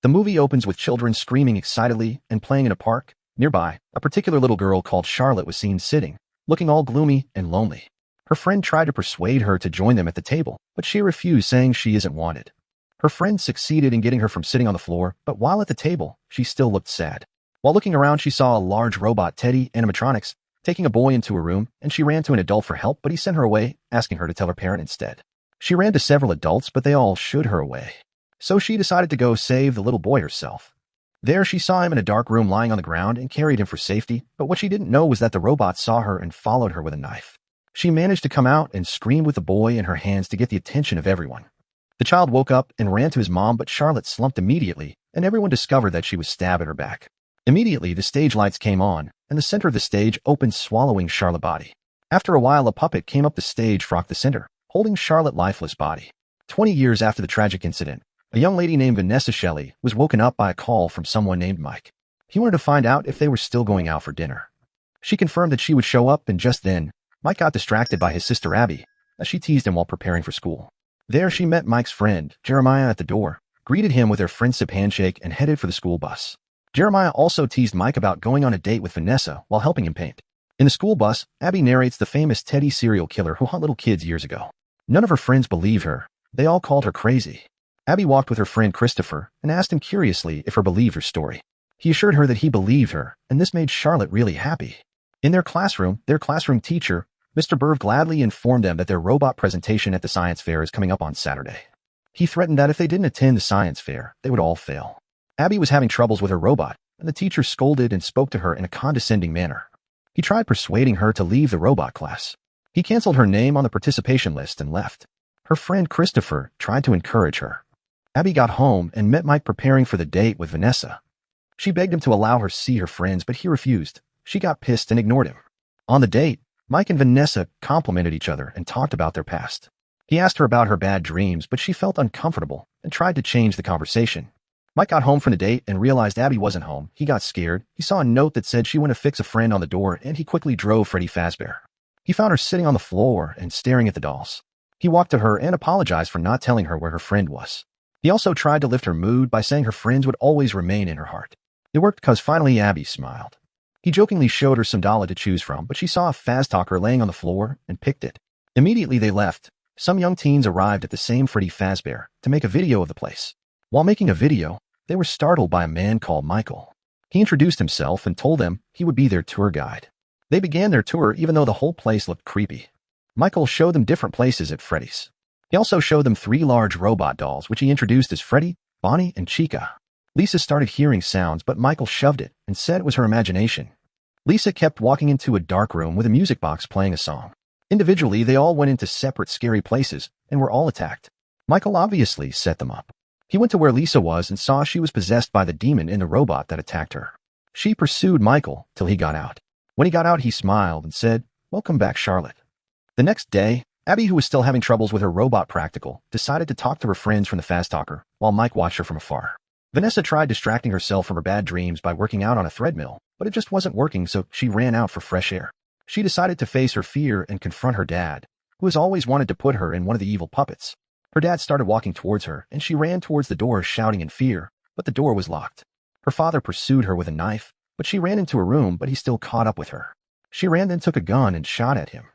The movie opens with children screaming excitedly and playing in a park. Nearby, a particular little girl called Charlotte was seen sitting, looking all gloomy and lonely. Her friend tried to persuade her to join them at the table, but she refused, saying she isn't wanted. Her friend succeeded in getting her from sitting on the floor, but while at the table, she still looked sad. While looking around, she saw a large robot Teddy animatronics taking a boy into a room, and she ran to an adult for help, but he sent her away, asking her to tell her parent instead. She ran to several adults, but they all shooed her away. So she decided to go save the little boy herself. There she saw him in a dark room lying on the ground and carried him for safety, but what she didn't know was that the robot saw her and followed her with a knife. She managed to come out and screamed with the boy in her hands to get the attention of everyone. The child woke up and ran to his mom, but Charlotte slumped immediately, and everyone discovered that she was stabbed in her back. Immediately, the stage lights came on, and the center of the stage opened, swallowing Charlotte's body. After a while, a puppet came up the stage, frocked the center, holding Charlotte's lifeless body. 20 years after the tragic incident, a young lady named Vanessa Shelley was woken up by a call from someone named Mike. He wanted to find out if they were still going out for dinner. She confirmed that she would show up, and just then, Mike got distracted by his sister Abby, as she teased him while preparing for school. There she met Mike's friend, Jeremiah, at the door, greeted him with their friendship handshake, and headed for the school bus. Jeremiah also teased Mike about going on a date with Vanessa while helping him paint. In the school bus, Abby narrates the famous Teddy serial killer who hunt little kids years ago. None of her friends believed her. They all called her crazy. Abby walked with her friend Christopher and asked him curiously if he believed her story. He assured her that he believed her, and this made Charlotte really happy. In their classroom teacher, Mr. Berv, gladly informed them that their robot presentation at the science fair is coming up on Saturday. He threatened that if they didn't attend the science fair, they would all fail. Abby was having troubles with her robot, and the teacher scolded and spoke to her in a condescending manner. He tried persuading her to leave the robot class. He canceled her name on the participation list and left. Her friend Christopher tried to encourage her. Abby got home and met Mike preparing for the date with Vanessa. She begged him to allow her to see her friends, but he refused. She got pissed and ignored him. On the date, Mike and Vanessa complimented each other and talked about their past. He asked her about her bad dreams, but she felt uncomfortable and tried to change the conversation. Mike got home from the date and realized Abby wasn't home. He got scared. He saw a note that said she went to fix a friend on the door, and he quickly drove Freddy Fazbear. He found her sitting on the floor and staring at the dolls. He walked to her and apologized for not telling her where her friend was. He also tried to lift her mood by saying her friends would always remain in her heart. It worked because finally Abby smiled. He jokingly showed her some dollar to choose from, but she saw a Faz Talker laying on the floor and picked it. Immediately they left. Some young teens arrived at the same Freddy Fazbear to make a video of the place. While making a video, they were startled by a man called Michael. He introduced himself and told them he would be their tour guide. They began their tour even though the whole place looked creepy. Michael showed them different places at Freddy's. He also showed them 3 large robot dolls, which he introduced as Freddy, Bonnie, and Chica. Lisa started hearing sounds, but Michael shoved it and said it was her imagination. Lisa kept walking into a dark room with a music box playing a song. Individually, they all went into separate scary places and were all attacked. Michael obviously set them up. He went to where Lisa was and saw she was possessed by the demon in the robot that attacked her. She pursued Michael till he got out. When he got out, he smiled and said, "Welcome back, Charlotte." The next day, Abby, who was still having troubles with her robot practical, decided to talk to her friends from the Faz Talker, while Mike watched her from afar. Vanessa tried distracting herself from her bad dreams by working out on a treadmill, but it just wasn't working, so she ran out for fresh air. She decided to face her fear and confront her dad, who has always wanted to put her in one of the evil puppets. Her dad started walking towards her, and she ran towards the door shouting in fear, but the door was locked. Her father pursued her with a knife, but she ran into a room, but he still caught up with her. She ran, then took a gun and shot at him.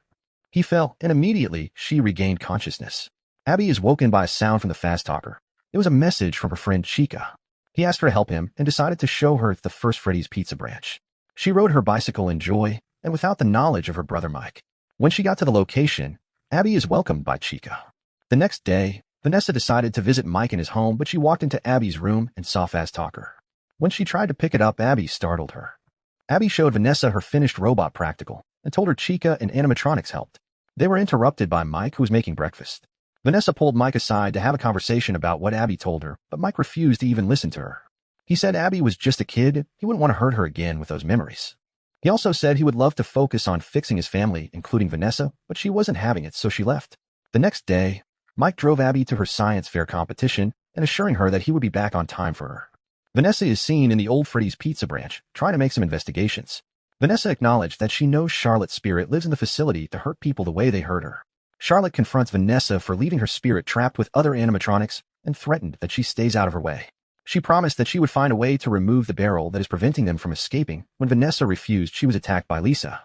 He fell, and immediately she regained consciousness. Abby is woken by a sound from the Faz Talker. It was a message from her friend Chica. He asked her to help him and decided to show her the first Freddy's Pizza branch. She rode her bicycle in joy and without the knowledge of her brother Mike. When she got to the location, Abby is welcomed by Chica. The next day, Vanessa decided to visit Mike in his home, but she walked into Abby's room and saw Faz Talker. When she tried to pick it up, Abby startled her. Abby showed Vanessa her finished robot practical and told her Chica and animatronics helped. They were interrupted by Mike, who was making breakfast. Vanessa pulled Mike aside to have a conversation about what Abby told her, but Mike refused to even listen to her. He said Abby was just a kid. He wouldn't want to hurt her again with those memories. He also said he would love to focus on fixing his family, including Vanessa, but she wasn't having it, so she left. The next day, Mike drove Abby to her science fair competition and assuring her that he would be back on time for her. Vanessa is seen in the old Freddy's Pizza branch, trying to make some investigations. Vanessa acknowledged that she knows Charlotte's spirit lives in the facility to hurt people the way they hurt her. Charlotte confronts Vanessa for leaving her spirit trapped with other animatronics and threatened that she stays out of her way. She promised that she would find a way to remove the barrel that is preventing them from escaping. When Vanessa refused, she was attacked by Lisa.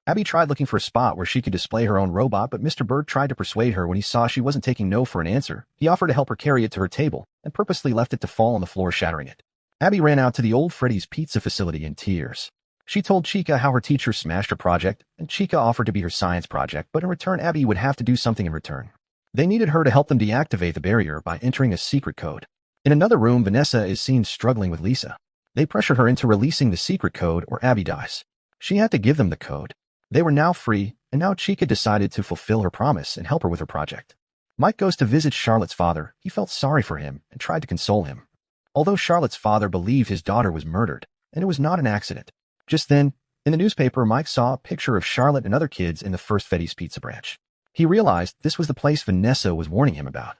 Abby tried looking for a spot where she could display her own robot, but Mr. Berg tried to persuade her when he saw she wasn't taking no for an answer. He offered to help her carry it to her table and purposely left it to fall on the floor, shattering it. Abby ran out to the old Freddy's pizza facility in tears. She told Chica how her teacher smashed her project, and Chica offered to be her science project, but in return Abby would have to do something in return. They needed her to help them deactivate the barrier by entering a secret code. In another room, Vanessa is seen struggling with Lisa. They pressured her into releasing the secret code or Abby dies. She had to give them the code. They were now free, and now Chica decided to fulfill her promise and help her with her project. Mike goes to visit Charlotte's father. He felt sorry for him and tried to console him. Although Charlotte's father believed his daughter was murdered, and it was not an accident. Just then, in the newspaper, Mike saw a picture of Charlotte and other kids in the first Freddy's Pizza branch. He realized this was the place Vanessa was warning him about.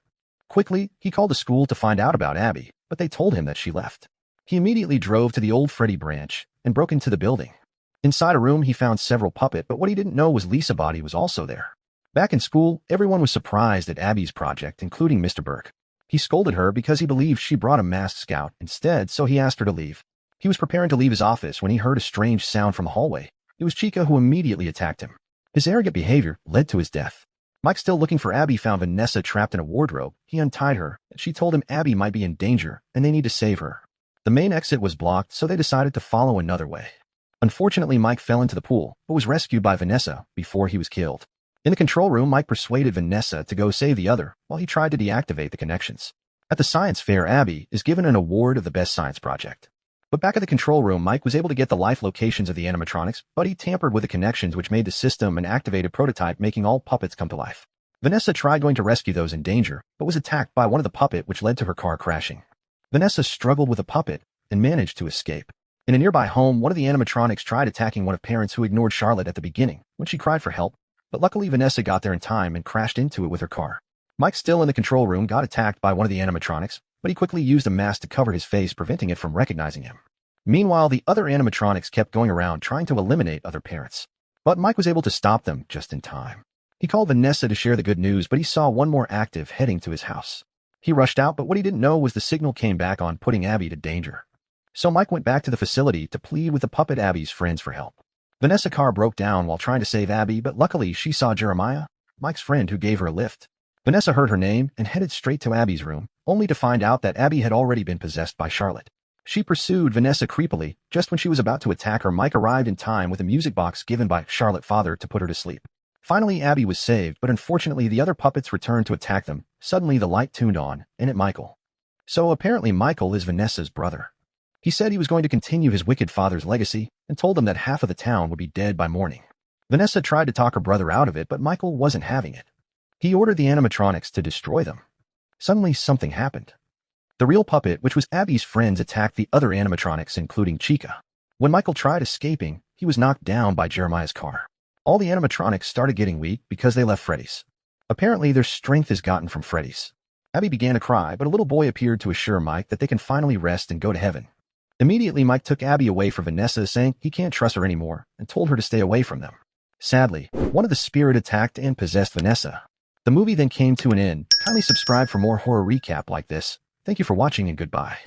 Quickly, he called the school to find out about Abby, but they told him that she left. He immediately drove to the old Freddy branch and broke into the building. Inside a room, he found several puppets, but what he didn't know was Lisa's body was also there. Back in school, everyone was surprised at Abby's project, including Mr. Burke. He scolded her because he believed she brought a masked scout instead, so he asked her to leave. He was preparing to leave his office when he heard a strange sound from the hallway. It was Chica who immediately attacked him. His arrogant behavior led to his death. Mike, still looking for Abby, found Vanessa trapped in a wardrobe. He untied her, and she told him Abby might be in danger, and they need to save her. The main exit was blocked, so they decided to follow another way. Unfortunately, Mike fell into the pool, but was rescued by Vanessa before he was killed. In the control room, Mike persuaded Vanessa to go save the other while he tried to deactivate the connections. At the science fair, Abby is given an award of the best science project. But back at the control room, Mike was able to get the life locations of the animatronics, but he tampered with the connections which made the system an activated prototype, making all puppets come to life. Vanessa tried going to rescue those in danger, but was attacked by one of the puppets, which led to her car crashing. Vanessa struggled with a puppet and managed to escape. In a nearby home, one of the animatronics tried attacking one of parents who ignored Charlotte at the beginning when she cried for help, but luckily Vanessa got there in time and crashed into it with her car. Mike, still in the control room, got attacked by one of the animatronics, but he quickly used a mask to cover his face, preventing it from recognizing him. Meanwhile, the other animatronics kept going around trying to eliminate other parents, but Mike was able to stop them just in time. He called Vanessa to share the good news, but he saw one more active heading to his house. He rushed out, but what he didn't know was the signal came back on, putting Abby to danger. So Mike went back to the facility to plead with the puppet Abby's friends for help. Vanessa's car broke down while trying to save Abby, but luckily she saw Jeremiah, Mike's friend, who gave her a lift. Vanessa heard her name and headed straight to Abby's room, only to find out that Abby had already been possessed by Charlotte. She pursued Vanessa creepily. Just when she was about to attack her, Mike arrived in time with a music box given by Charlotte's father to put her to sleep. Finally, Abby was saved, but unfortunately the other puppets returned to attack them. Suddenly the light tuned on, and it Michael. So apparently Michael is Vanessa's brother. He said he was going to continue his wicked father's legacy and told them that half of the town would be dead by morning. Vanessa tried to talk her brother out of it, but Michael wasn't having it. He ordered the animatronics to destroy them. Suddenly something happened. The real puppet, which was Abby's friends, attacked the other animatronics, including Chica. When Michael tried escaping, he was knocked down by Jeremiah's car. All the animatronics started getting weak because they left Freddy's. Apparently their strength is gotten from Freddy's. Abby began to cry, but a little boy appeared to assure Mike that they can finally rest and go to heaven. Immediately, Mike took Abby away from Vanessa, saying he can't trust her anymore, and told her to stay away from them. Sadly, one of the spirit attacked and possessed Vanessa. The movie then came to an end. Kindly subscribe for more horror recap like this. Thank you for watching and goodbye.